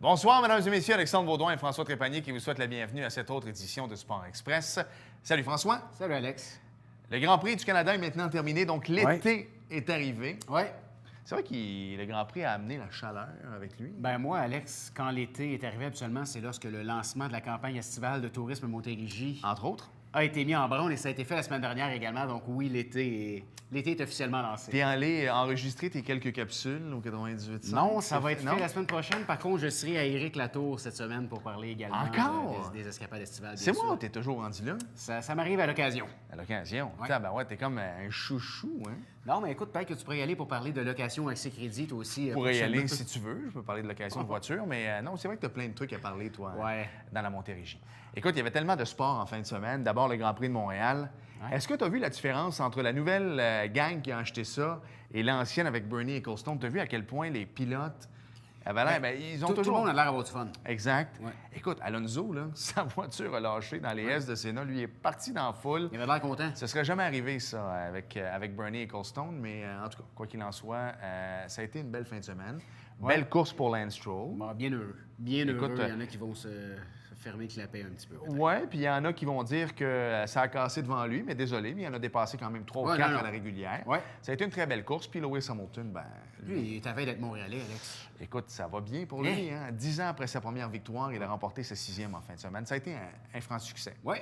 Bonsoir, mesdames et messieurs. Alexandre Baudouin et François Trépanier qui vous souhaitent la bienvenue à cette autre édition de Sport Express. Salut François. Salut Alex. Le Grand Prix du Canada est maintenant terminé, donc l'été est arrivé. Oui. C'est vrai que le Grand Prix a amené la chaleur avec lui. Ben moi, Alex, quand l'été est arrivé, absolument, c'est lorsque le lancement de la campagne estivale de tourisme Montérégie Entre autres. a été mis en branle et ça a été fait la semaine dernière également. Donc oui, l'été est officiellement lancé. T'es allé enregistrer tes quelques capsules au 98. Non, ça va être fait la semaine prochaine. Par contre, je serai à Éric Latour cette semaine pour parler également des escapades estivales. C'est moi ou t'es toujours rendu là? Ça m'arrive à l'occasion. À l'occasion? Ouais. Ben ouais, t'es comme un chouchou, hein? Non, mais écoute, peut-être que tu pourrais y aller pour parler de location accès crédit, toi aussi. Tu pourrais y aller si tu veux. Je peux parler de location de voiture, mais non, c'est vrai que t'as plein de trucs à parler, toi, dans la Montérégie. Écoute, il y avait tellement de sport en fin de semaine. D'abord, le Grand Prix de Montréal. Ouais. Est-ce que tu as vu la différence entre la nouvelle gang qui a acheté ça et l'ancienne avec Bernie Ecclestone? Tu as vu à quel point les pilotes avaient l'air... ils ont tout le monde a l'air d'avoir du fun. Exact. Ouais. Écoute, Alonso, là, sa voiture a lâché dans les S de Senna. Lui, il est parti dans la foule. Il avait l'air content. Ce serait jamais arrivé, ça, avec Bernie Ecclestone. Mais en tout cas, quoi qu'il en soit, ça a été une belle fin de semaine. Ouais. Belle course pour Lance Stroll. Bon, bien heureux. Bien heureux. Il y en a qui vont se fermer le clapet un petit peu. Oui, puis il y en a qui vont dire que ça a cassé devant lui, mais désolé, mais il en a dépassé quand même 3 ou 4 à la régulière. Ouais. Ça a été une très belle course. Puis Lewis Hamilton, lui, il est à veille d'être Montréalais, Alex. Écoute, ça va bien pour lui. Hein? 10 ans après sa première victoire, il a remporté sa 6e en fin de semaine. Ça a été un franc succès. Oui.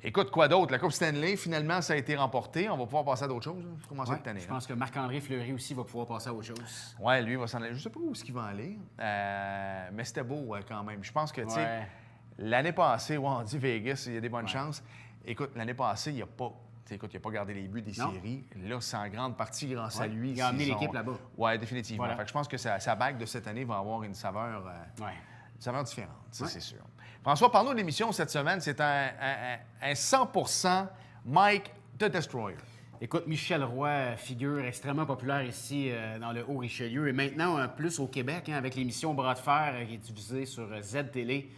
Écoute, quoi d'autre? La Coupe Stanley, finalement, ça a été remporté. On va pouvoir passer à d'autres choses pour commencer cette année. Je pense que Marc-André Fleury aussi va pouvoir passer à autre chose. Oui, lui, il va s'en aller. Je ne sais pas où est-ce qu'il va aller, mais c'était beau quand même. Je pense que, tu sais, l'année passée, on dit Vegas, il y a des bonnes chances. Écoute, l'année passée, il n'a pas... Écoute, il n'a pas gardé les buts des séries. Là, c'est en grande partie grâce à lui. Il a amené l'équipe là-bas. Oui, définitivement. Fait que je pense que sa bague de cette année va avoir une saveur, différente, c'est sûr. François, parle-nous de l'émission cette semaine. C'est un 100% Mike the Destroyer. Écoute, Michel Roy, figure extrêmement populaire ici dans le Haut-Richelieu et maintenant plus au Québec avec l'émission Bras de fer qui est diffusée sur Z-Télé.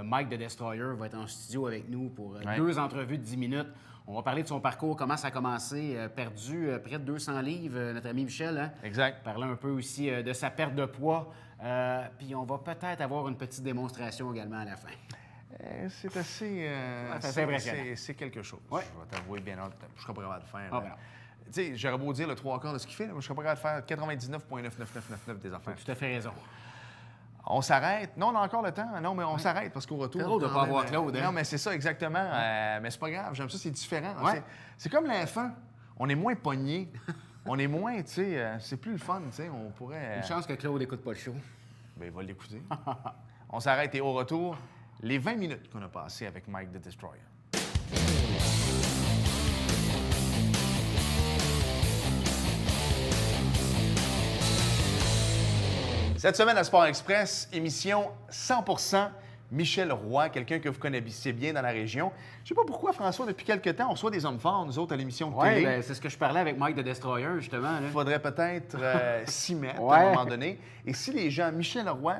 Mike the Destroyer va être en studio avec nous pour 2 entrevues de 10 minutes. On va parler de son parcours, comment ça a commencé, perdu près de 200 livres, notre ami Michel. Hein? Exact. Parler un peu aussi de sa perte de poids. Puis on va peut-être avoir une petite démonstration également à la fin. C'est assez... c'est impressionnant. C'est quelque chose. Ouais. Je vais t'avouer bien hâte. Je serais pas capable de faire. Ah, ben tu sais, j'aurais beau dire le 3/4 de ce qu'il fait, mais je serais pas capable de faire 99,99999 des affaires. Tu as tout à fait raison. On s'arrête. Non, on a encore le temps. Non, mais on s'arrête parce qu'au retour... C'est drôle de ne pas avoir Claude. Hein? Non, mais c'est ça, exactement. Mais c'est pas grave. J'aime ça, c'est différent. C'est comme l'enfant. On est moins pogné. On est moins, tu sais... c'est plus le fun, tu sais. On pourrait... Une chance que Claude n'écoute pas le show. Bien, il va l'écouter. On s'arrête et au retour, les 20 minutes qu'on a passées avec Mike the Destroyer. Cette semaine à Sport Express, émission 100% Michel Roy, quelqu'un que vous connaissez bien dans la région. Je ne sais pas pourquoi, François, depuis quelques temps, on reçoit des hommes forts, nous autres, à l'émission de télé. Oui, c'est ce que je parlais avec Mike the Destroyer, justement. Il faudrait peut-être s'y mettre à un moment donné. Et si les gens, Michel Roy,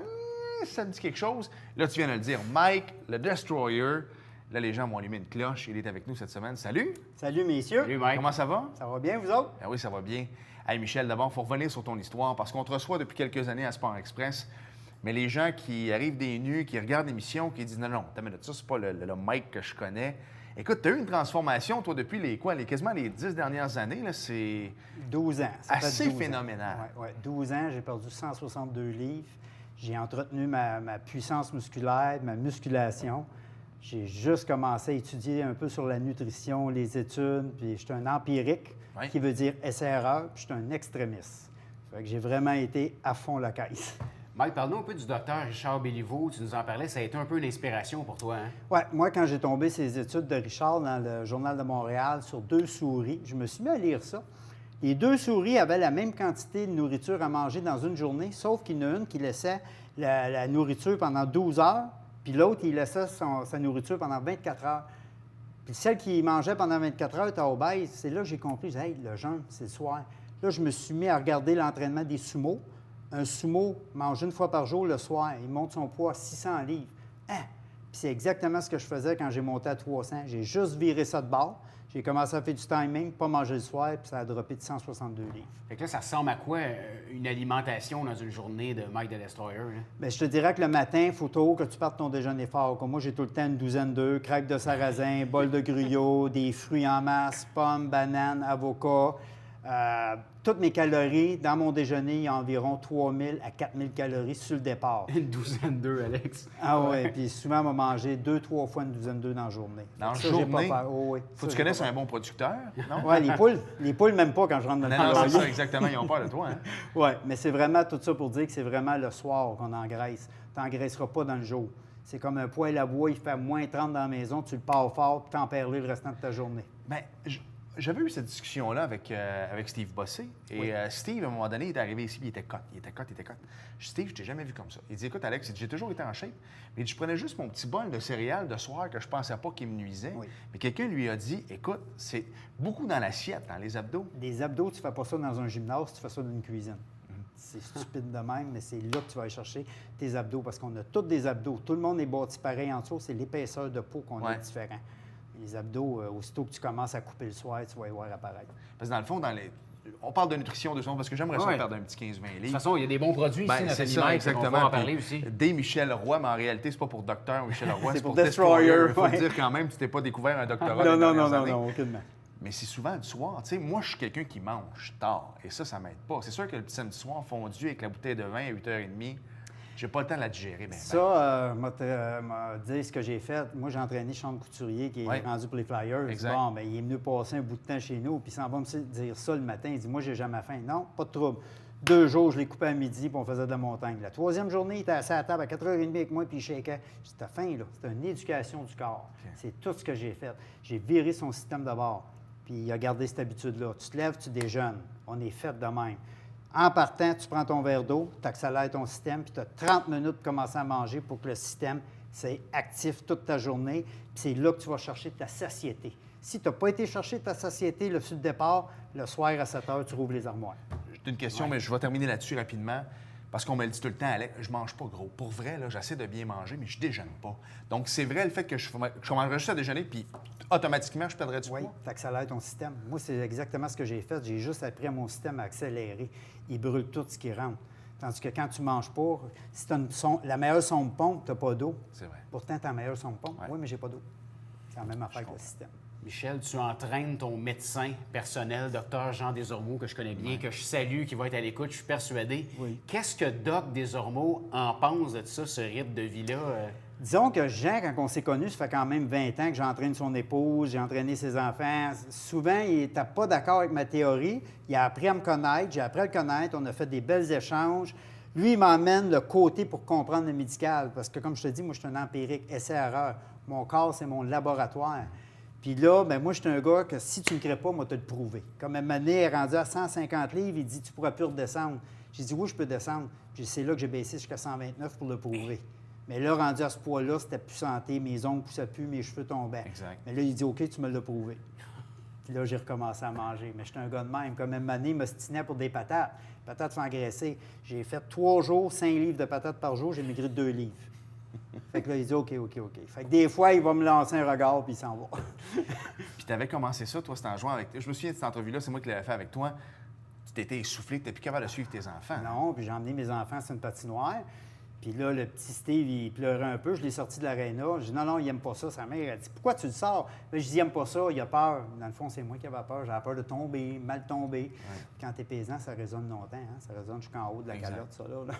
ça me dit quelque chose, là, tu viens de le dire. Mike, le Destroyer, là, les gens vont allumer une cloche. Il est avec nous cette semaine. Salut! Salut, messieurs! Salut, Mike. Comment ça va? Ça va bien, vous autres? Ben oui, ça va bien. Hey, Michel, d'abord, il faut revenir sur ton histoire parce qu'on te reçoit depuis quelques années à Sport Express. Mais les gens qui arrivent des nues, qui regardent l'émission, qui disent non, ça, c'est pas le Mike que je connais. Écoute, tu as eu une transformation, toi, depuis quasiment les 10 dernières années. Là, c'est 12 ans. Ça assez fait 12 phénoménal. Oui, 12 ans, j'ai perdu 162 livres. J'ai entretenu ma puissance musculaire, ma musculation. J'ai juste commencé à étudier un peu sur la nutrition, les études, puis je suis un empirique, qui veut dire essai-erreur, puis je suis un extrémiste. Fait que j'ai vraiment été à fond la caisse. Mike, parle-nous un peu du docteur Richard Béliveau. Tu nous en parlais, ça a été un peu une inspiration pour toi, hein? Oui, moi, quand j'ai tombé ces études de Richard dans le Journal de Montréal sur 2 souris, je me suis mis à lire ça. Les 2 souris avaient la même quantité de nourriture à manger dans une journée, sauf qu'il y en a une qui laissait la nourriture pendant 12 heures, puis l'autre, il laissait sa nourriture pendant 24 heures. Puis celle qui mangeait pendant 24 heures était obèse. C'est là que j'ai compris, hey, le jeûne, c'est le soir. Là, je me suis mis à regarder l'entraînement des sumos. Un sumo mange 1 fois par jour le soir. Il monte son poids à 600 livres. Hein? Puis c'est exactement ce que je faisais quand j'ai monté à 300. J'ai juste viré ça de bord. J'ai commencé à faire du timing, pas manger le soir, puis ça a droppé de 162 livres. Fait que là, ça ressemble à quoi une alimentation dans une journée de Mike the Destroyer? Là? Bien, je te dirais que le matin, il faut tôt que tu partes ton déjeuner fort. Comme moi, j'ai tout le temps une douzaine d'œufs, crêpes de sarrasin, bol de gruyot, des fruits en masse, pommes, bananes, avocats. Toutes mes calories, dans mon déjeuner, il y a environ 3000 à 4000 calories sur le départ. Une douzaine d'œufs, Alex. Ah oui, puis souvent, on va manger 2-3 fois une douzaine d'œufs dans la journée. Dans la ça, journée? j'ai pas peur. Oh, oui. Faut que tu connaisses un bon producteur, non? Oui, les poules, même pas quand je rentre dans le Non, poulailler. c'est ça, exactement. Ils ont peur de toi, hein? Oui, mais c'est vraiment tout ça pour dire que c'est vraiment le soir qu'on engraisse. Tu n'engraisseras pas dans le jour. C'est comme un poêle à bois, il fait moins 30 dans la maison, tu le pars fort, puis tempères-le le restant de ta journée. Bien, j'avais eu cette discussion-là avec Steve Bossé. Et Steve, à un moment donné, il est arrivé ici, puis il était cut. Je dis, Steve, je t'ai jamais vu comme ça. Il dit, écoute, Alex, j'ai toujours été en shape. Mais je prenais juste mon petit bol de céréales de soir que je pensais pas qu'il me nuisait. Oui. Mais quelqu'un lui a dit, écoute, c'est beaucoup dans l'assiette, dans les abdos. Des abdos, tu fais pas ça dans un gymnase, tu fais ça dans une cuisine. C'est stupide de même, mais c'est là que tu vas aller chercher tes abdos, parce qu'on a tous des abdos. Tout le monde est bâti pareil en dessous, c'est l'épaisseur de peau qu'on a différent. Les abdos, aussitôt que tu commences à couper le soir, tu vas y voir apparaître. Parce que dans le fond, on parle de nutrition de son, parce que j'aimerais ça perdre un petit 15-20 livres. De toute façon, il y a des bons produits ici, c'est ça, exactement. On va en parler aussi. Des Michel Roy, mais en réalité, c'est pas pour docteur Michel Roy, c'est pour Destroyer. Il faut dire quand même, tu t'es pas découvert un doctorat. Non, aucunement. Mais c'est souvent le soir. Tu sais, moi, je suis quelqu'un qui mange tard, et ça m'aide pas. C'est sûr que le petit samedi soir, fondu avec la bouteille de vin à 8h30, j'ai pas le temps de la digérer. Ça, m'a dit ce que j'ai fait. Moi, j'ai entraîné Sean Couturier, qui est rendu pour les Flyers. Exact. Bon, bien, il est venu passer un bout de temps chez nous, puis il s'en va me dire ça le matin. Il dit, moi, j'ai jamais faim. Non, pas de trouble. 2 jours, je l'ai coupé à midi, puis on faisait de la montagne. La 3e journée, il était assis à la table à 4h30 avec moi, puis il shakeait. J'ai dit, t'as faim, là. C'est une éducation du corps. Okay. C'est tout ce que j'ai fait. J'ai viré son système de bord, puis il a gardé cette habitude-là. Tu te lèves, tu déjeunes. On est fait de même. En partant, tu prends ton verre d'eau, tu accélères ton système, puis tu as 30 minutes pour commencer à manger pour que le système soit actif toute ta journée. Puis c'est là que tu vas chercher ta satiété. Si tu n'as pas été chercher ta satiété sur le départ, le soir à 7 h, tu rouvres les armoires. J'ai une question, mais je vais terminer là-dessus rapidement. Parce qu'on me le dit tout le temps, Alex, je mange pas gros. Pour vrai, là, j'essaie de bien manger, mais je déjeune pas. Donc, c'est vrai le fait que je mangerais juste à déjeuner, puis automatiquement, je perdrais du poids. Oui, tu accélères ton système. Moi, c'est exactement ce que j'ai fait. J'ai juste appris à mon système à accélérer. Il brûle tout ce qui rentre. Tandis que quand tu ne manges pas, si tu as la meilleure sonde pompe, tu n'as pas d'eau. C'est vrai. Pourtant, tu as la meilleure sonde pompe. Ouais. Oui, mais j'ai pas d'eau. C'est la même affaire que le système. Michel, tu entraînes ton médecin personnel, Dr Jean Desormeaux, que je connais bien, que je salue, qui va être à l'écoute, je suis persuadé. Oui. Qu'est-ce que Doc Desormeaux en pense de ça, ce rythme de vie-là? Disons que Jean, quand on s'est connus, ça fait quand même 20 ans que j'entraîne son épouse, j'ai entraîné ses enfants. Souvent, il n'était pas d'accord avec ma théorie. Il a appris à me connaître, j'ai appris à le connaître, on a fait des belles échanges. Lui, il m'emmène le côté pour comprendre le médical, parce que, comme je te dis, moi, je suis un empirique, essai-erreur. Mon corps, c'est mon laboratoire. Puis là, bien, moi, je suis un gars que si tu ne me crées pas, moi, te le prouver. Comme un moment donné, il est rendu à 150 livres, il dit, tu ne pourras plus redescendre. J'ai dit, oui, je peux descendre. Puis c'est là que j'ai baissé jusqu'à 129 pour le prouver. Mais là, rendu à ce poids-là, c'était plus santé, mes ongles poussaient plus, mes cheveux tombaient. Exact. Mais là, il dit, OK, tu me l'as prouvé. Puis là, j'ai recommencé à manger. Mais j'étais un gars de même. Comme une année, il m'ostinait pour des patates. Les patates sont engraissées. J'ai fait 3 jours, 5 livres de patates par jour, j'ai maigri de 2 livres. Fait que là, il dit OK. Fait que des fois, il va me lancer un regard, puis il s'en va. Puis tu avais commencé ça, toi, c'était en jouant avec... Je me souviens de cette entrevue-là, c'est moi qui l'avais fait avec toi. Tu t'étais essoufflé, tu n'étais plus capable de suivre tes enfants. Non, puis j'ai emmené mes enfants sur une patinoire. Puis là, le petit Steve, il pleurait un peu. Je l'ai sorti de l'aréna. J'ai dit non, il n'aime pas ça. Sa mère, elle dit pourquoi tu le sors? Là, je dis il n'aime pas ça, il a peur. Dans le fond, c'est moi qui avais peur. J'avais peur de tomber, mal tomber. Ouais. Quand tu es paysan, ça résonne longtemps. Hein? Ça résonne jusqu'en haut de la calotte, ça là.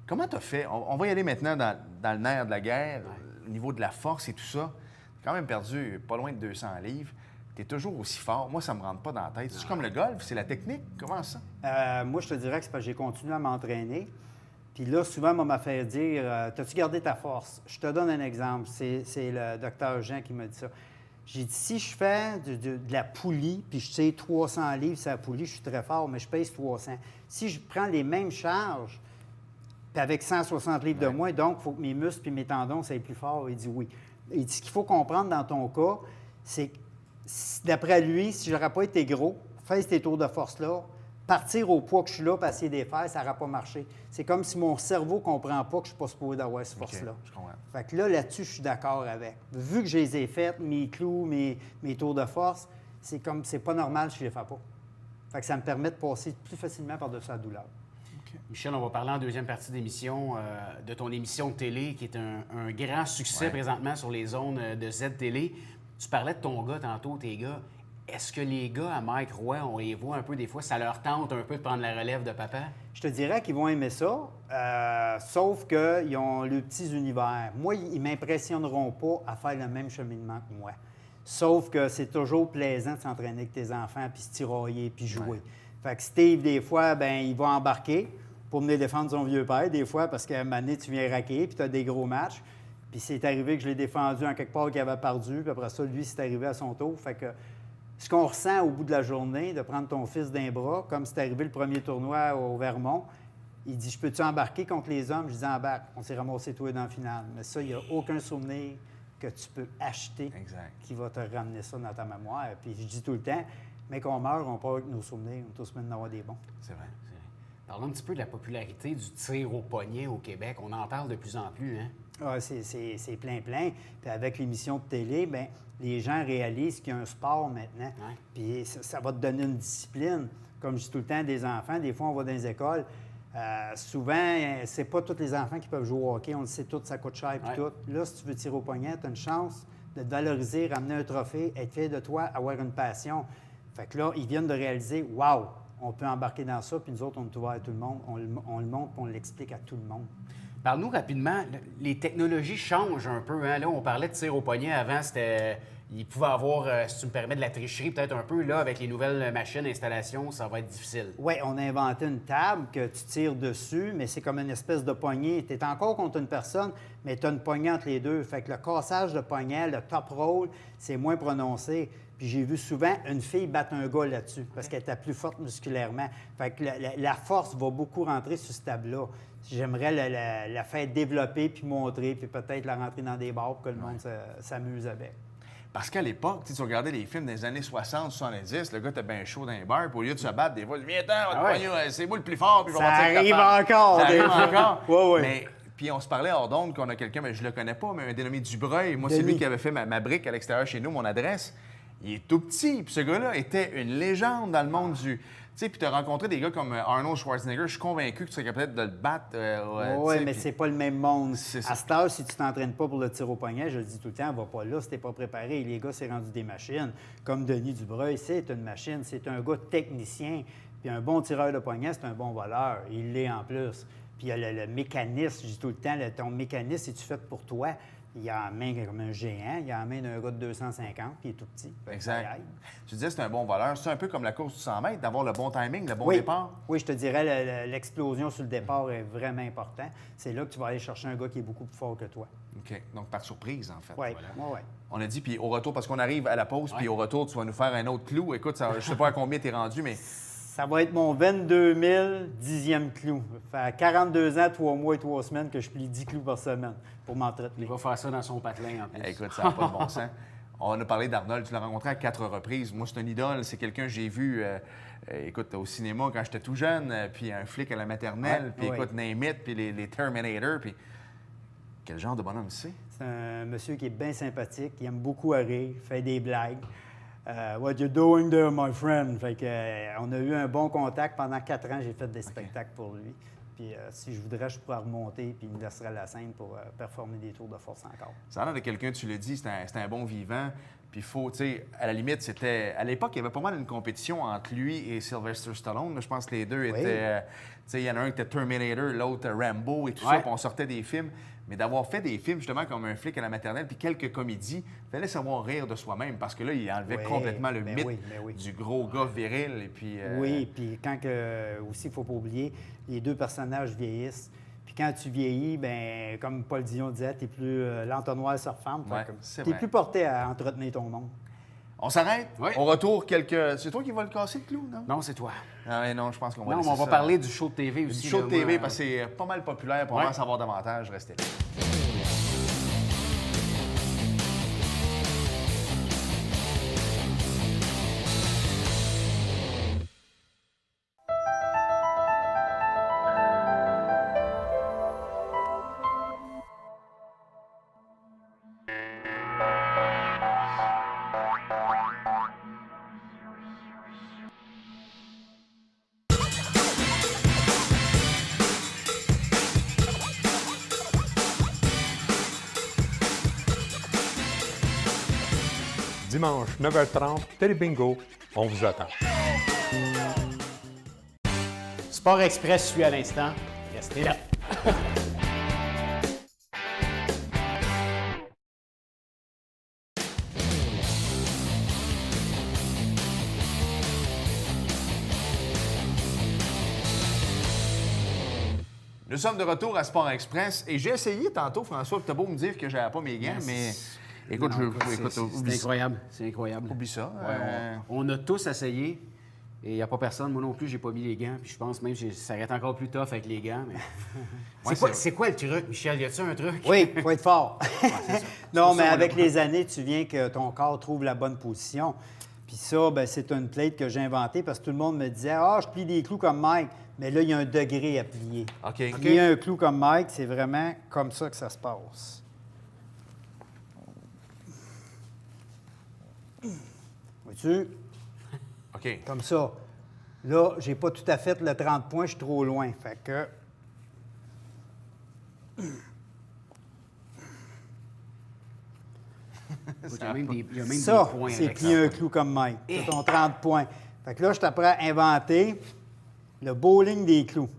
Comment tu as fait? On va y aller maintenant dans le nerf de la guerre, au niveau de la force et tout ça. Tu as quand même perdu pas loin de 200 livres. Tu es toujours aussi fort. Moi, ça ne me rentre pas dans la tête. C'est comme le golf, c'est la technique. Comment ça? Moi, je te dirais que c'est parce que j'ai continué à m'entraîner. Puis là, souvent, on m'a fait dire t'as-tu gardé ta force? Je te donne un exemple. C'est le docteur Jean qui m'a dit ça. J'ai dit si je fais de la poulie, puis je sais 300 livres sur la poulie, je suis très fort, mais je pèse 300. Si je prends les mêmes charges, puis avec 160 livres de moins, donc il faut que mes muscles et mes tendons soient plus forts. Il dit oui. Il dit ce qu'il faut comprendre dans ton cas, c'est que, d'après lui, si je n'aurais pas été gros, fais tes tours de force-là, partir au poids que je suis là, pour essayer de les faire, ça n'aura pas marché. C'est comme si mon cerveau ne comprend pas que je ne suis pas supposé d'avoir cette force-là. Je comprends. Fait que là-dessus, je suis d'accord avec. Vu que je les ai faites, mes clous, mes tours de force, c'est pas normal si je les fais pas. Fait que ça me permet de passer plus facilement par-dessus la douleur. Michel, on va parler en deuxième partie d'émission de ton émission de télé qui est un grand succès présentement sur les zones de Z-Télé. Tu parlais de ton gars tantôt, tes gars. Est-ce que les gars à Mike Roy, on les voit un peu des fois, ça leur tente un peu de prendre la relève de papa? Je te dirais qu'ils vont aimer ça, sauf qu'ils ont le petit univers. Moi, ils ne m'impressionneront pas à faire le même cheminement que moi. Sauf que c'est toujours plaisant de s'entraîner avec tes enfants, puis se tirailler, puis jouer. Ouais. Fait que Steve, des fois, il va embarquer pour venir défendre son vieux père, des fois, parce qu'à un moment donné, tu viens raquer, puis tu as des gros matchs. Puis c'est arrivé que je l'ai défendu en quelque part qu'il avait perdu, puis après ça, lui, c'est arrivé à son tour. Fait que ce qu'on ressent au bout de la journée, de prendre ton fils d'un bras, comme c'est arrivé le premier tournoi au Vermont, il dit « Je peux-tu embarquer contre les hommes? » Je dis « Embarque. » On s'est ramassé tous les deux en finale. Mais ça, il n'y a aucun souvenir que tu peux acheter qui va te ramener ça dans ta mémoire. Puis je dis tout le temps, mais qu'on meurt, on part avec nos souvenirs, on est tous maintenant d'avoir des bons. C'est vrai. Parlons un petit peu de la popularité du tir au poignet au Québec. On en parle de plus en plus, hein? Ah, c'est plein. Puis avec l'émission de télé, bien, les gens réalisent qu'il y a un sport maintenant. Ouais. Puis ça va te donner une discipline. Comme je dis tout le temps des enfants, des fois, on va dans les écoles. Souvent, c'est pas tous les enfants qui peuvent jouer au hockey. On le sait tout, ça coûte cher puis tout. Là, si tu veux tirer au poignet, tu as une chance de te valoriser, ramener un trophée, être fier de toi, avoir une passion. Fait que là, ils viennent de réaliser, wow, on peut embarquer dans ça, puis nous autres, on est ouvert à tout le monde. On le montre, puis on l'explique à tout le monde. Parle-nous rapidement. Les technologies changent un peu. Hein? Là, on parlait de tir au poignet. Avant, il pouvait avoir, si tu me permets, de la tricherie peut-être un peu. Là, avec les nouvelles machines, installations, ça va être difficile. Oui, on a inventé une table que tu tires dessus, mais c'est comme une espèce de poignée. Tu es encore contre une personne, mais tu as une poignée entre les deux. Fait que le cassage de poignet, le top roll, c'est moins prononcé. Puis j'ai vu souvent une fille battre un gars là-dessus parce qu'elle était plus forte musculairement. Fait que la force va beaucoup rentrer sur ce table-là. J'aimerais la faire développer puis montrer, puis peut-être la rentrer dans des bars pour que le monde s'amuse avec. Parce qu'à l'époque, tu regardais les films des années 60, 70, le gars était bien chaud dans les bars, puis au lieu de se battre, des fois, viens-t'en, c'est moi le plus fort, puis je vais arrive encore! Ça arrive encore! Oui. Mais, puis on se parlait hors d'onde qu'on a quelqu'un, mais je le connais pas, mais un dénommé Dubreuil. Moi, c'est lui qui avait fait ma brique à l'extérieur chez nous, mon adresse. Il est tout petit, puis ce gars-là était une légende dans le monde du... Tu sais, puis tu as rencontré des gars comme Arnold Schwarzenegger, je suis convaincu que tu serais capable de le battre. Oui, mais c'est pas le même monde. À cette heure, si tu t'entraînes pas pour le tir au poignet, je le dis tout le temps, va pas là si t'es pas préparé. Les gars, c'est rendu des machines. Comme Denis Dubreuil, c'est une machine, c'est un gars technicien. Puis un bon tireur de poignet, c'est un bon voleur. Il l'est en plus. Puis il y a le mécanisme, je dis tout le temps, ton mécanisme, c'est-tu fait pour toi? Il a la main comme un géant, il a la main d'un gars de 250, puis il est tout petit. Exact. Tu disais que c'est un bon voleur. C'est un peu comme la course du 100 mètres, d'avoir le bon timing, le bon départ? Oui, je te dirais, l'explosion sur le départ est vraiment important. C'est là que tu vas aller chercher un gars qui est beaucoup plus fort que toi. OK. Donc, par surprise, en fait. Oui, voilà. On a dit, puis au retour, parce qu'on arrive à la pause, puis au retour, tu vas nous faire un autre clou. Écoute, je ne sais pas à combien tu es rendu, mais... Ça va être mon 22 10e clou. Ça fait 42 ans, 3 mois et 3 semaines que je plie 10 clous par semaine pour m'entretenir. Il va faire ça dans son patelin, en plus. Écoute, ça n'a pas de bon sens. On a parlé d'Arnold. Tu l'as rencontré à 4 reprises. Moi, c'est un idole. C'est quelqu'un que j'ai vu, écoute, au cinéma quand j'étais tout jeune, puis un flic à la maternelle, puis écoute, Name It, puis les Terminator, puis... Quel genre de bonhomme c'est? C'est un monsieur qui est bien sympathique, qui aime beaucoup rire, fait des blagues. What you doing there, my friend? Fait que, on a eu un bon contact. Pendant 4 ans, j'ai fait des spectacles pour lui. Puis si je voudrais, je pourrais remonter, puis il me laisserait la scène pour performer des tours de force encore. Ça a l'air de quelqu'un, tu le dis, c'était un bon vivant. Puis il faut, tu sais, à la limite, c'était... À l'époque, il y avait pas mal une compétition entre lui et Sylvester Stallone. Là, je pense que les deux étaient... tu sais, il y en a un qui était Terminator, l'autre Rambo et tout ça, puis on sortait des films. Mais d'avoir fait des films, justement, comme Un flic à la maternelle, puis quelques comédies, il fallait savoir rire de soi-même, parce que là, il enlevait complètement le mythe du gros gars viril. Et puis, Oui, puis quand aussi, il ne faut pas oublier, les deux personnages vieillissent. Puis quand tu vieillis, bien, comme Paul Dion disait, tu es plus l'entonnoir se referme. Tu es plus porté à entretenir ton monde. On s'arrête? Oui. Au retour, C'est toi qui vas le casser, le clou, non? Non, c'est toi. Ah, non, je pense qu'on va on va parler du show de TV aussi. Du show de TV, parce que c'est pas mal populaire. Pour en savoir davantage, restez là. Dimanche, 9h30, Télé Bingo, on vous attend. Sport Express suit à l'instant. Restez là. Nous sommes de retour à Sport Express et j'ai essayé tantôt, François, tu as beau me dire que j'avais pas mes gants, mais écoute, c'est incroyable. C'est incroyable. Oublie ça. On a tous essayé et il n'y a pas personne. Moi non plus, j'ai pas mis les gants. Puis je pense même que ça aurait encore plus tough avec les gants. Mais... c'est quoi le truc, Michel? Y a-t-il un truc? Oui, il faut être fort. Non, mais ça, avec les années, tu viens que ton corps trouve la bonne position. Puis ça, ben, c'est une plate que j'ai inventée parce que tout le monde me disait « Ah, je plie des clous comme Mike. » Mais là, il y a un degré à plier. OK. Plier un clou comme Mike, c'est vraiment comme ça que ça se passe. Vois-tu? OK. Comme ça. Là, j'ai pas tout à fait le 30 points, je suis trop loin. Fait que... Il y a même des Ça, points c'est avec plier ça. un clou comme Mike. C'est ton 30 points. Fait que là, je t'apprends à inventer le bowling des clous.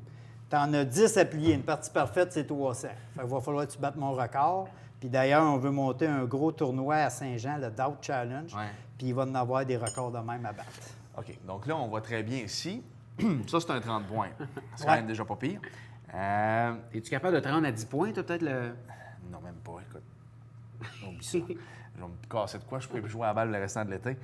Tu en as 10 à plier. Une partie parfaite, c'est 300. Fait qu'il va falloir que tu battes mon record. Puis d'ailleurs, on veut monter un gros tournoi à Saint-Jean, le Doubt Challenge. Ouais. Puis il va en avoir des records de même à battre. OK. Donc là, on voit très bien ici. Ça, c'est un 30 points. C'est Ouais. quand même déjà pas pire. Es-tu capable de te rendre à 10 points, toi, peut-être le... Non, même pas. Écoute. Oublie ça. Je vais me casser de quoi? Je pourrais plus jouer à la balle le restant de l'été.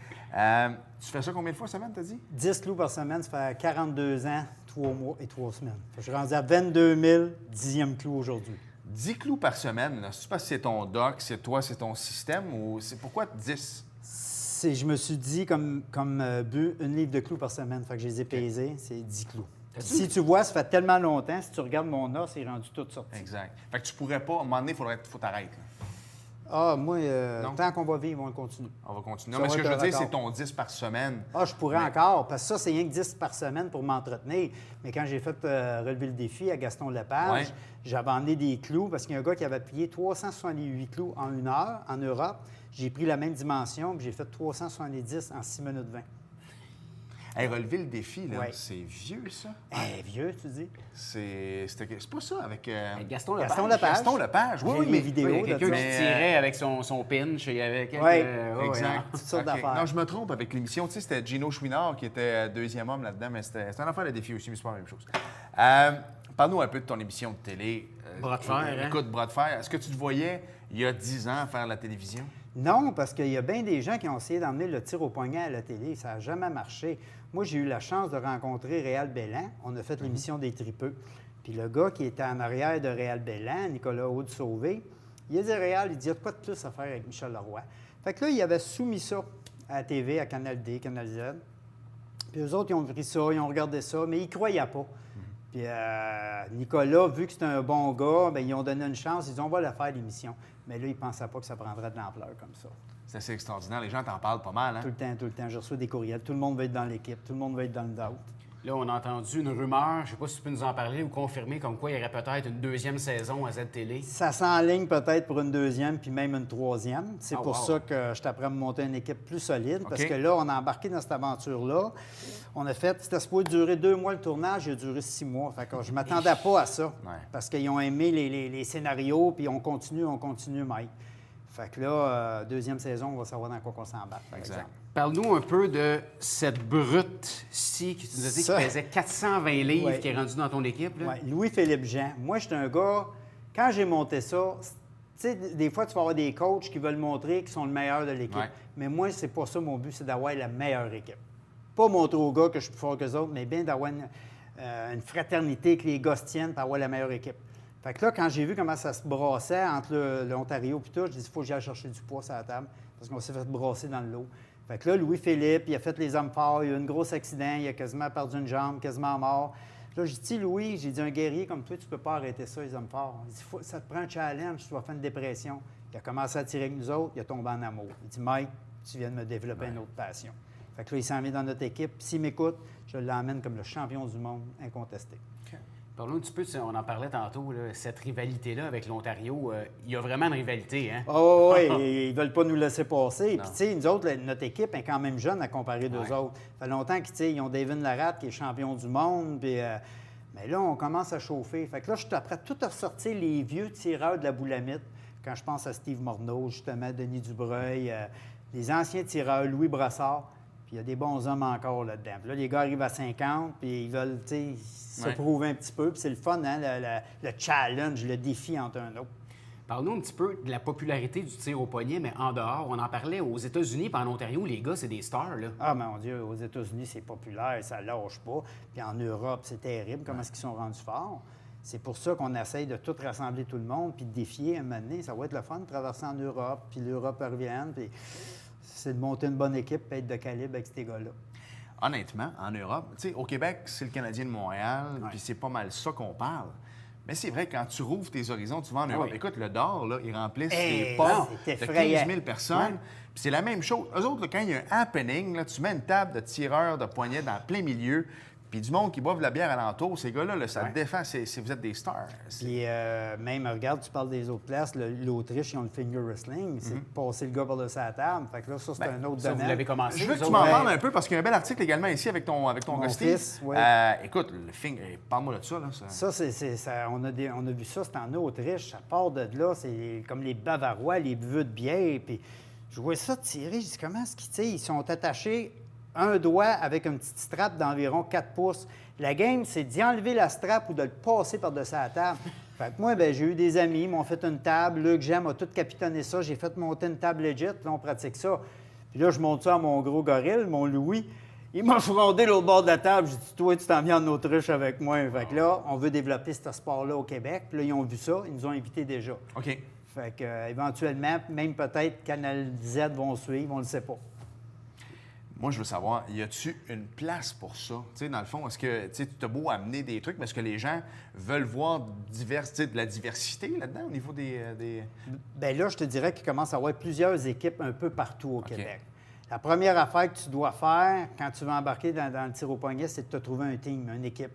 Tu fais ça combien de fois semaine, t'as dit? 10 clous par semaine, ça fait 42 ans, 3 mois et 3 semaines. Fait que je suis rendu à 22 000 10e clou aujourd'hui. 10 clous par semaine, là, c'est parce que c'est ton doc, c'est toi, c'est ton système ou c'est pourquoi 10? Je me suis dit, comme but, une livre de clous par semaine. Fait que je les ai pesés, c'est 10 clous. Si tu vois, ça fait tellement longtemps, si tu regardes mon os, c'est rendu tout sorti. Exact. Fait que tu pourrais pas, à un moment donné, il faut t'arrêter. là. Ah, moi, Non. tant qu'on va vivre, on continue. On va continuer. Ça Non, mais va ce que être je un veux dire, record. c'est ton 10 par semaine. Ah, je pourrais encore, parce que ça, c'est rien que 10 par semaine pour m'entretenir. Mais quand j'ai fait relever le défi à Gaston Lepage, Ouais. j'avais emmené des clous, parce qu'il y a un gars qui avait plié 378 clous en 1 heure en Europe. J'ai pris la même dimension, puis j'ai fait 370 en 6 minutes 20. Hey, relever le défi, là, Ouais. c'est vieux, ça. Vieux, tu dis? C'est pas ça avec... Gaston Lepage. Gaston Lepage. Gaston Lepage, oui, J'ai oui, des mais... vidéos Oui, il y a de quelqu'un ça. qui tirait avec son pinch. Il y avait quelques... Oui, Exact. toutes sortes OK. d'affaires. Non, je me trompe avec l'émission. Tu sais, c'était Gino Chouinard qui était deuxième homme là-dedans, mais c'était une affaire de défi aussi, mais c'est pas la même chose. Parle-nous un peu de ton émission de télé. Bras de fer, hein? Écoute, Bras de fer, est-ce que tu te voyais il y a 10 ans faire la télévision? Non, parce qu'il y a bien des gens qui ont essayé d'emmener le tir au poignet à la télé. Ça n'a jamais marché. Moi, j'ai eu la chance de rencontrer Réal Belland. On a fait l'émission des Tripeux. Puis le gars qui était en arrière de Réal Belland, Nicolas Aude-Sauvé, il a dit Réal, il dit, il y a de quoi de plus à faire avec Michel Leroy. Fait que là, il avait soumis ça à la TV, à Canal D, Canal Z. Puis eux autres, ils ont pris ça, ils ont regardé ça, mais ils ne croyaient pas. Puis Nicolas, vu que c'était un bon gars, bien, ils ont donné une chance. Ils ont dit, on va la faire, l'émission. Mais là, ils ne pensaient pas que ça prendrait de l'ampleur comme ça. C'est assez extraordinaire. Les gens t'en parlent pas mal, hein? Tout le temps. Je reçois des courriels. Tout le monde veut être dans l'équipe. Tout le monde veut être dans le doubt. Là, on a entendu une rumeur, je ne sais pas si tu peux nous en parler ou confirmer, comme quoi il y aurait peut-être une deuxième saison à Z-Télé. Ça s'enligne peut-être pour une deuxième puis même une troisième. C'est Ah, pour wow. ça que je t'apprends à monter une équipe plus solide. Parce OK. que là, on a embarqué dans cette aventure-là. On a fait, c'était supposé durer 2 mois le tournage, il a duré 6 mois. Fait que je ne m'attendais pas à ça. Ouais. Parce qu'ils ont aimé les scénarios, puis on continue, Mike. Fait que là, deuxième saison, on va savoir dans quoi on s'embarque, par Exact. exemple. Parle-nous un peu de cette brute-ci qui tu nous as dit Ça. qui pesait 420 livres, Ouais. qui est rendue dans ton équipe. Là. Ouais, Louis-Philippe Jean. Moi, j'étais un gars, quand j'ai monté ça, tu sais, des fois, tu vas avoir des coachs qui veulent montrer qu'ils sont le meilleur de l'équipe. Ouais. Mais moi, c'est pas ça mon but, c'est d'avoir la meilleure équipe. Pas montrer aux gars que je suis plus fort qu'eux autres, mais bien d'avoir une fraternité, que les gars se tiennent pour avoir la meilleure équipe. Fait que là, quand j'ai vu comment ça se brassait entre l'Ontario et tout, je dis, il faut que j'aille chercher du poids sur la table, parce qu'on s'est fait brasser dans le lot. Fait que là, Louis-Philippe, il a fait les hommes forts, il a eu un gros accident, il a quasiment perdu une jambe, quasiment mort. Là, j'ai dit, Louis, j'ai dit, un guerrier comme toi, tu peux pas arrêter ça, les hommes forts. Il dit, ça te prend un challenge, tu vas faire une dépression. Il a commencé à tirer avec nous autres, il a tombé en amour. Il dit, Mike, tu viens de me développer une autre passion. Fait que là, il s'en vient dans notre équipe. S'il m'écoute, je l'emmène comme le champion du monde incontesté. Parlons un petit peu, on en parlait tantôt, là, cette rivalité-là avec l'Ontario. Il y a vraiment une rivalité, hein? Oh, oui, ils ne veulent pas nous laisser passer. Puis, tu sais, nous autres, notre équipe est quand même jeune à comparer d'eux autres. Ça fait longtemps qu'ils ont David Laratte, qui est champion du monde. Puis, mais là, on commence à chauffer. Fait que là, je suis prêt à tout ressortir les vieux tireurs de la Boulamite. Quand je pense à Steve Morneau, justement, Denis Dubreuil, les anciens tireurs, Louis Brassard. Puis il y a des bons hommes encore là-dedans. Puis là, les gars arrivent à 50, puis ils veulent, se prouver un petit peu. Puis c'est le fun, hein, le challenge, le défi entre un autre. Parle-nous un petit peu de la popularité du tir au poignet, mais en dehors. On en parlait aux États-Unis, puis en Ontario, les gars, c'est des stars, là. Ah, mon Dieu, aux États-Unis, c'est populaire, ça lâche pas. Puis en Europe, c'est terrible, comment est-ce qu'ils sont rendus forts. C'est pour ça qu'on essaye de tout rassembler tout le monde, puis de défier un moment donné. Ça va être le fun de traverser en Europe, puis l'Europe revienne, puis c'est de monter une bonne équipe et être de calibre avec ces gars-là. Honnêtement, en Europe, tu sais, au Québec, c'est le Canadien de Montréal, puis c'est pas mal ça qu'on parle. Mais c'est vrai, quand tu rouvres tes horizons, tu vas en Europe. Écoute, le Dor, là, ils remplissent les portes de 15 000 personnes. Puis c'est la même chose. Eux autres, là, quand il y a un happening, là, tu mets une table de tireurs de poignets dans plein milieu, puis du monde qui boive de la bière alentour, ces gars-là, là, ça défend, vous êtes des stars. Puis même, regarde, tu parles des autres places, l'Autriche, ils ont le finger wrestling, c'est passer le gars par-dessus la table. Fait que là, ça, c'est un autre domaine. Vous l'avez commencé. Je veux que tu m'en parles un peu, parce qu'il y a un bel article également ici avec ton gars Steve. Écoute, le finger, parle-moi de ça. Là, ça, on a vu ça, c'est en Autriche, ça part de là, c'est comme les Bavarois, les buveux de bière, puis je vois ça tirer, je dis, comment est-ce qu'ils tirent? Ils sont attachés un doigt avec une petite strap d'environ 4 pouces. La game, c'est d'y enlever la strap ou de le passer par-dessus la table. Fait que moi, bien, j'ai eu des amis, ils m'ont fait une table. Luc Gem a tout capitonné ça. J'ai fait monter une table legit. Là, on pratique ça. Puis là, je monte ça à mon gros gorille, mon Louis. Il m'a frondé l'autre bord de la table. J'ai dit, toi, tu t'en viens en Autriche avec moi. Fait que là, on veut développer ce sport-là au Québec. Puis là, ils ont vu ça. Ils nous ont invités déjà. OK. Fait que, éventuellement, même peut-être Canal Z vont suivre, on ne le sait pas. Moi, je veux savoir, y a-tu une place pour ça? Tu sais, dans le fond, est-ce que tu as beau amener des trucs, mais est-ce que les gens veulent voir de la diversité là-dedans au niveau des... Bien là, je te dirais qu'il commence à y avoir plusieurs équipes un peu partout au Québec. La première affaire que tu dois faire quand tu vas embarquer dans le tir au poignet, c'est de te trouver un team, une équipe.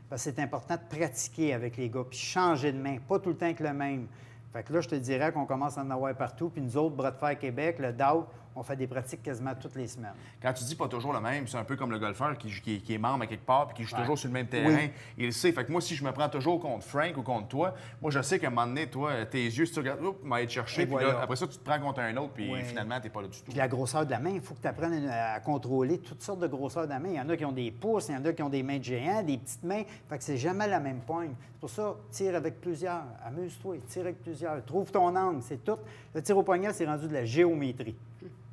Parce que c'est important de pratiquer avec les gars, puis changer de main, pas tout le temps avec le même. Fait que là, je te dirais qu'on commence à en avoir partout. Puis nous autres, Bras de fer Québec, le DAO, on fait des pratiques quasiment toutes les semaines. Quand tu dis pas toujours le même, c'est un peu comme le golfeur qui est membre à quelque part puis qui joue toujours sur le même terrain. Il le sait. Fait que moi, si je me prends toujours contre Frank ou contre toi, moi, je sais qu'à un moment donné, toi, tes yeux, si tu regardes, tu vas aller te chercher. Puis là, après ça, tu te prends contre un autre, puis finalement, tu n'es pas là du tout. Puis la grosseur de la main, il faut que tu apprennes à contrôler toutes sortes de grosseurs de la main. Il y en a qui ont des pouces, il y en a qui ont des mains de géants, des petites mains. Fait que c'est jamais la même poigne. C'est pour ça, tire avec plusieurs. Amuse-toi, tire avec plusieurs. Trouve ton angle, c'est tout. Le tir au poignet, c'est rendu de la géométrie.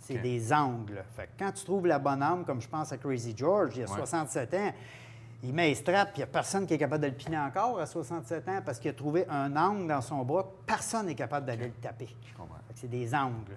C'est des angles. Fait que quand tu trouves la bonne angle, comme je pense à Crazy George, il a 67 ans, il met les straps, puis il n'y a personne qui est capable de le piner encore à 67 ans parce qu'il a trouvé un angle dans son bras. Personne n'est capable d'aller le taper. Je comprends. Fait que c'est des angles.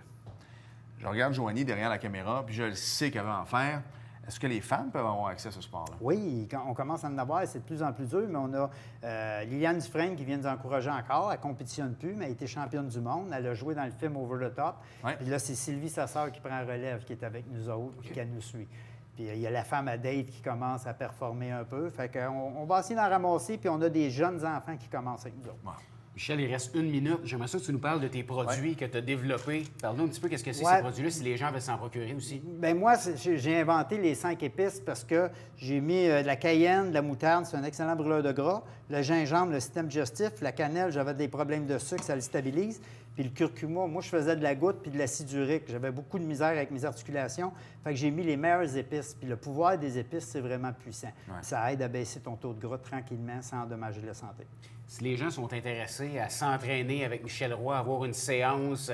Je regarde Joanie derrière la caméra, puis je le sais qu'elle va en faire. Est-ce que les femmes peuvent avoir accès à ce sport-là? Oui, quand on commence à en avoir, c'est de plus en plus dur, mais on a Liliane Dufresne qui vient nous encourager encore. Elle ne compétitionne plus, mais elle a été championne du monde. Elle a joué dans le film Over the Top. Puis là, c'est Sylvie, sa sœur, qui prend relève, qui est avec nous autres, puis qui nous suit. Puis il y a la femme à Dave qui commence à performer un peu. Fait qu'on va essayer d'en ramasser, puis on a des jeunes enfants qui commencent avec nous autres. Wow. Michel, il reste 1 minute. J'aimerais ça que tu nous parles de tes produits que tu as développés. Parle-nous un petit peu qu'est-ce que c'est ces produits-là, si les gens veulent s'en procurer aussi. Bien, moi, j'ai inventé les 5 épices parce que j'ai mis de la cayenne, de la moutarde, c'est un excellent brûleur de gras. Le gingembre, le système digestif. La cannelle, j'avais des problèmes de sucre, ça le stabilise. Puis le curcuma, moi, je faisais de la goutte puis de l'acide urique. J'avais beaucoup de misère avec mes articulations. Fait que j'ai mis les meilleures épices. Puis le pouvoir des épices, c'est vraiment puissant. Ça aide à baisser ton taux de gras tranquillement sans endommager la santé. Si les gens sont intéressés à s'entraîner avec Michel Roy, avoir une séance,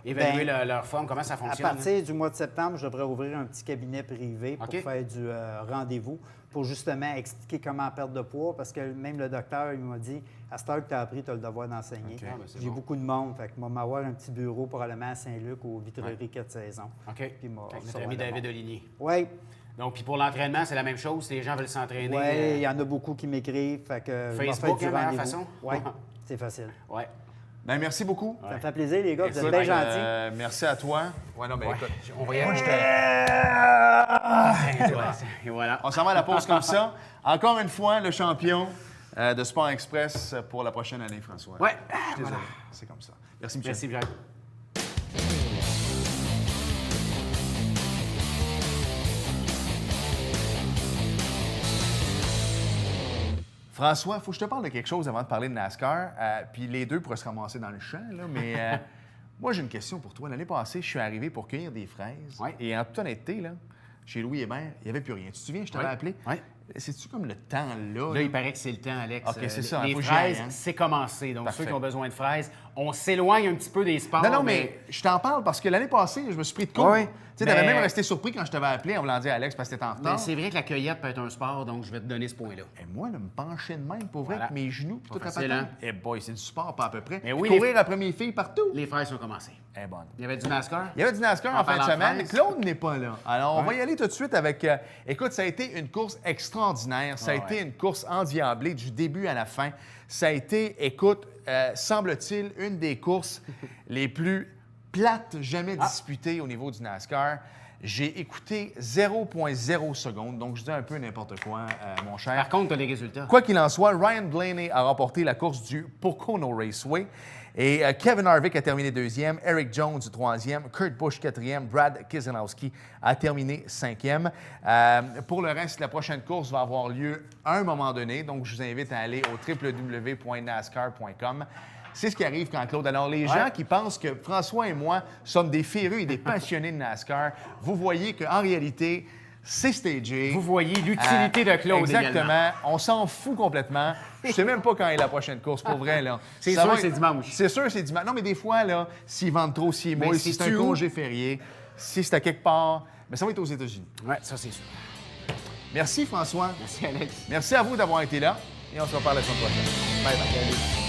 évaluer leur forme, comment ça fonctionne? À partir du mois de septembre, je devrais ouvrir un petit cabinet privé pour faire du rendez-vous, pour justement expliquer comment perdre de poids, parce que même le docteur, il m'a dit, à cette heure que tu as appris, tu as le devoir d'enseigner. J'ai beaucoup de monde, fait que moi, m'avoir un petit bureau probablement à Saint-Luc, aux Vitreries 4 saisons. OK. Puis notre ami David Oligny. Oui. Donc, puis pour l'entraînement, c'est la même chose? Si les gens veulent s'entraîner? Oui, il y en a beaucoup qui m'écrivent. Fait que Facebook, c'est la meilleure façon? Oui, c'est facile. Oui. Bien, merci beaucoup. Ça me fait plaisir, les gars. Vous êtes bien gentils. Merci à toi. Oui, non, bien, écoute. On va y aller. Et voilà. On s'en va à la pause comme ça. Encore une fois, le champion, de Sport Express pour la prochaine année, François. Oui. Désolé, c'est comme ça. Merci, Michel. Merci, Jacques. François, il faut que je te parle de quelque chose avant de parler de NASCAR. Puis les deux pourraient se ramasser dans le champ, là, mais moi, j'ai une question pour toi. L'année passée, je suis arrivé pour cueillir des fraises. Oui. Et en toute honnêteté, là, chez Louis Hébert, il n'y avait plus rien. Tu te souviens, je t'avais appelé? Oui. C'est-tu comme le temps là? Là, il paraît que c'est le temps, Alex. OK, c'est ça. Les faut que j'y fraises, aille, hein. c'est commencé. Donc, Parfait. ceux qui ont besoin de fraises, on s'éloigne un petit peu des sports. Non, mais je t'en parle parce que l'année passée, je me suis pris de court. Oui, Tu sais, t'avais même resté surpris quand je t'avais appelé en voulant dire à Alex parce que t'étais en retard. Ben, c'est vrai que la cueillette peut être un sport, donc je vais te donner ce point-là. Et moi, là, me pencher de même, pour vrai, Voilà. avec mes genoux, puis Pas toute la facile, patente. hein? Eh boy, c'est du sport, pas à peu près. Mais oui, Puis courir après mes filles partout. Les fraises sont commencées. Eh bonne. Il y avait du NASCAR? Il y avait du NASCAR En en fin de parlant de semaine. fraises. Claude n'est pas là. Alors, on va Ouais. y aller tout de suite avec... écoute, ça a été une course extraordinaire. Ça a été une course endiablée du début à la fin. Ça a été, écoute, semble-t-il, une des courses les plus plates jamais disputées au niveau du NASCAR. J'ai écouté 0,0 secondes, donc je dis un peu n'importe quoi, mon cher. Par contre, tu as les résultats. Quoi qu'il en soit, Ryan Blaney a remporté la course du Pocono Raceway. Et Kevin Harvick a terminé deuxième, Eric Jones troisième, Kurt Busch quatrième, Brad Keselowski a terminé cinquième. Pour le reste, la prochaine course va avoir lieu à un moment donné, donc je vous invite à aller au www.nascar.com. C'est ce qui arrive quand Claude. Alors, les gens qui pensent que François et moi sommes des férus et des passionnés de NASCAR, vous voyez qu'en réalité, c'est stagé. Vous voyez l'utilité de Claude Exactement. également. On s'en fout complètement. Je sais même pas quand est la prochaine course, pour vrai. Là. C'est Ça sûr va que c'est dimanche. C'est sûr que c'est dimanche. Non, mais des fois, là, s'ils vendent trop, s'ils Mais mouillent, si c'est un sais-tu où? congé férié, si c'est à quelque part, mais ça va être aux États-Unis. Oui, ça, c'est sûr. Merci, François. Merci, Alex. Merci à vous d'avoir été là et on se reparle la semaine prochaine. Bye bye.